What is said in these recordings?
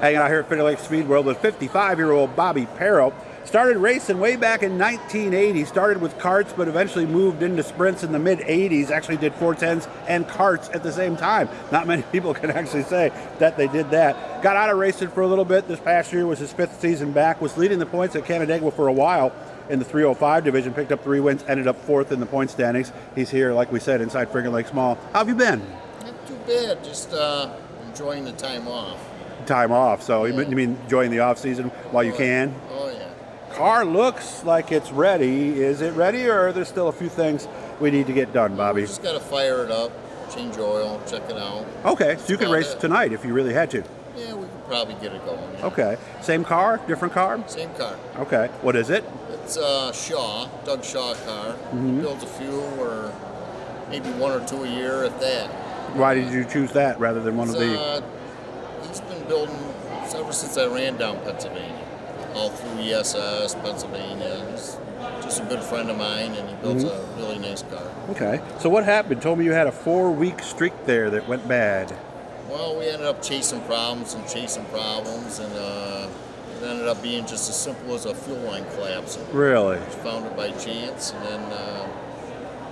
Hanging out here at Finger Lake Speed World with 55-year-old Bobby Parrow. Started racing way back in 1980. Started with karts, but eventually moved into sprints in the mid-80s. Actually did 410s and karts at the same time. Not many people can actually say that they did that. Got out of racing for a little bit. This past year was his 5th season back. Was leading the points at Canandaigua for a while in the 305 division. Picked up 3 wins. Ended up 4th in the point standings. He's here, like we said, inside Finger Lake Mall. How have you been? Not too bad. Just enjoying the time off. Time off. So yeah. You mean enjoying the off season while you can? Oh yeah. Car looks like it's ready. Is it ready, or are there still a few things we need to get done, Bobby? We just got to fire it up, change oil, check it out. Okay, so you can race tonight if you really had to. Yeah, we could probably get it going. Yeah. Okay. Same car? Different car? Same car. Okay. What is it? It's Shaw, Doug Shaw car. He builds a few, or maybe 1 or 2 a year, if that. Why did you choose that rather than one of the... He's been building ever since I ran down Pennsylvania. All through ESS, Pennsylvania. He's just a good friend of mine, and he builds a really nice car. Okay. So what happened? Told me you had a 4-week streak there that went bad. Well, we ended up chasing problems, and it ended up being just as simple as a fuel line collapsing. Really? We found it by chance, and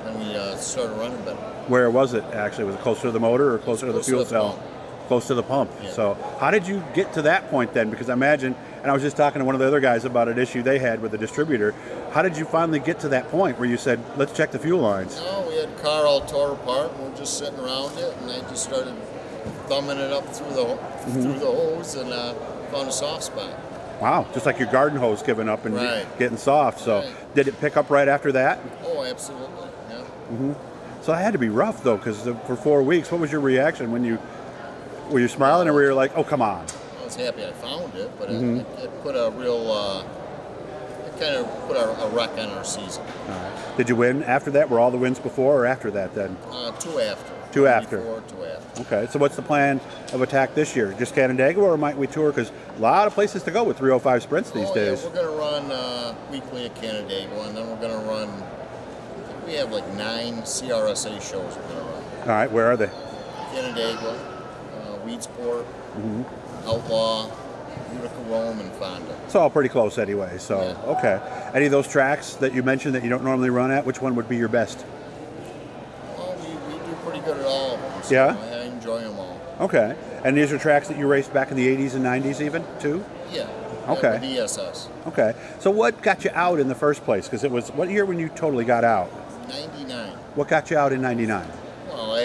then we started running better. Where was it, actually? Was it closer to the motor or closer to the fuel cell? Close to the pump. Yeah. So how did you get to that point then? Because I imagine, and I was just talking to one of the other guys about an issue they had with the distributor. How did you finally get to that point where you said, let's check the fuel lines? No, we had the car all tore apart, and we're just sitting around it, and I just started thumbing it up through the hose and found a soft spot. Wow, just like your garden hose giving up and getting soft. So did it pick up right after that? Oh, absolutely, yeah. So that had to be rough, though, because for 4 weeks, what was your reaction when you... Were you smiling, or were you like, oh, come on? I was happy I found it, but it put a real, it kind of put a wreck on our season. All right. Did you win after that? Were all the wins before or after that then? 2 after. 2 after. Before, 2 after. Okay, so what's the plan of attack this year? Just Canandaigua, or might we tour? Because a lot of places to go with 305 sprints these days. Yeah, we're going to run weekly at Canandaigua, and then we're going to run, I think we have like 9 CRSA shows we're going to run. All right, where are they? Canandaigua, Weedsport, Outlaw, Utica, Rome, and Fonda. It's all pretty close anyway, so, okay. Any of those tracks that you mentioned that you don't normally run at, which one would be your best? Well, we do pretty good at all of them, so yeah? I enjoy them all. Okay. And these are tracks that you raced back in the 80s and 90s even, too? Yeah. Okay. With ESS. Okay. So what got you out in the first place? Because it was, what year when you totally got out? 99. What got you out in 99? Well,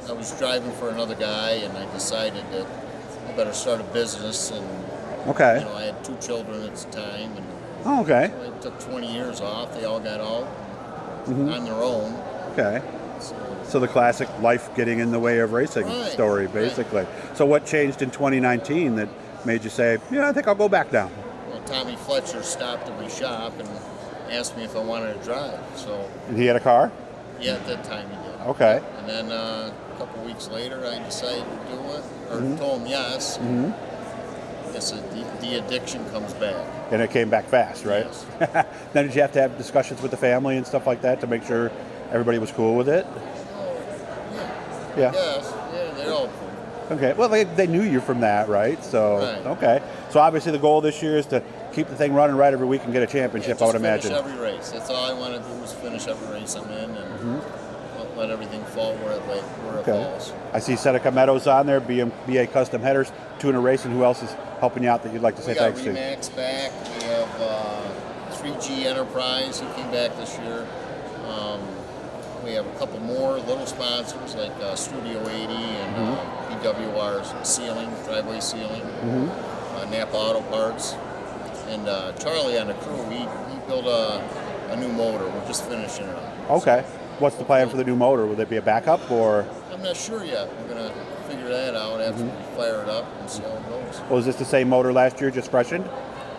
I was driving for another guy, and I decided that I better start a business, and I had 2 children at the time, and so I took 20 years off. They all got out on their own. Okay. So the classic life getting in the way of racing story, basically. Right. So what changed in 2019 that made you say, yeah, I think I'll go back down? Well, Tommy Fletcher stopped at my shop and asked me if I wanted to drive. So. And he had a car? Yeah, at that time he did. Okay. And then a couple weeks later, I decided to do it, or told him yes. Yes, the addiction comes back. And it came back fast, right? Yes. Now, did you have to have discussions with the family and stuff like that to make sure everybody was cool with it? Oh, yeah. Yes. Yeah, they're all cool. Okay. Well, they knew you from that, right? So, okay. So obviously the goal this year is to keep the thing running right every week and get a championship, I would imagine. Finish every race. That's all I want to do is finish every race I'm in and let everything fall where it falls. I see Seneca Meadows on there, BA Custom Headers, Tuna Racing. Who else is helping you out that you'd like to say thanks to? We got Remax back. We have 3G Enterprise who came back this year. We have a couple more little sponsors like Studio 80 and BWR's sealing, driveway sealing, Napa Auto Parts. And Charlie on the crew, he built a new motor. We're just finishing it up. Okay. What's the plan for the new motor? Will it be a backup or? I'm not sure yet. We're going to figure that out after we fire it up and see how it goes. Well, is this the same motor last year, just freshened?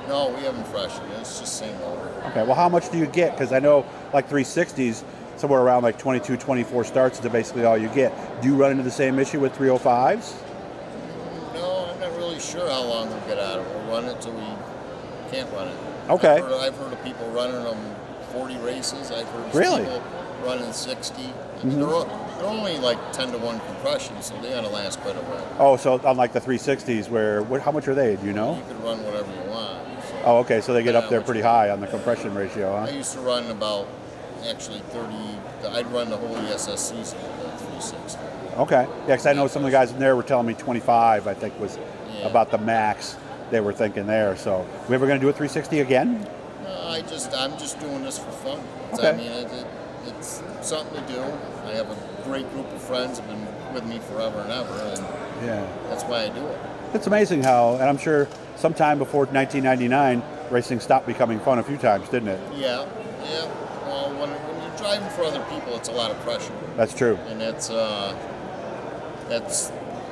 No, we haven't freshened it. It's just the same motor. Okay. Well, how much do you get? Because I know like 360s, somewhere around like 22, 24 starts is basically all you get. Do you run into the same issue with 305s? No, I'm not really sure how long we'll get out of it. We'll run it till we can't run it. Okay. I've heard of people running them 40 races. I've heard of people running 60. They're only like 10-to-1 compression, so they gotta last quite a while. Oh, so unlike the 360s, how much are they? Do you know? You can run whatever you want. So Oh, okay, so they get up there pretty high on the compression ratio, I huh? used to run about actually 30. I'd run the whole ESS season with a 360. Okay, yeah, because I know some of the guys in there were telling me 25, I think, was about the max they were thinking there. So, we ever going to do a 360 again? I'm just doing this for fun. Okay. I mean, it's something to do. I have a great group of friends who've been with me forever and ever, and Yeah. that's why I do it. It's amazing how, and I'm sure sometime before 1999, racing stopped becoming fun a few times, didn't it? Yeah. Well, when you're driving for other people, it's a lot of pressure, That's true. and that's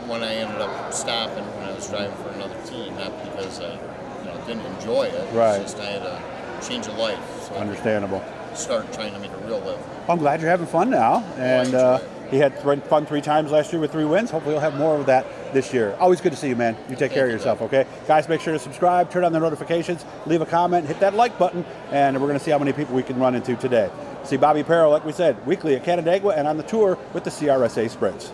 when I ended up stopping when I was driving for another team, not because I didn't enjoy it. Right. It's just I had a change of life, so Understandable. I started trying to make a real living. Well, I'm glad you're having fun now. And enjoy it. he had fun 3 times last year with 3 wins. Hopefully, he'll have more of that this year. Always good to see you, man. You take care of yourself, okay? Guys, make sure to subscribe, turn on the notifications, leave a comment, hit that like button, and we're going to see how many people we can run into today. See Bobby Parrow, like we said, weekly at Canandaigua and on the tour with the CRSA Sprints.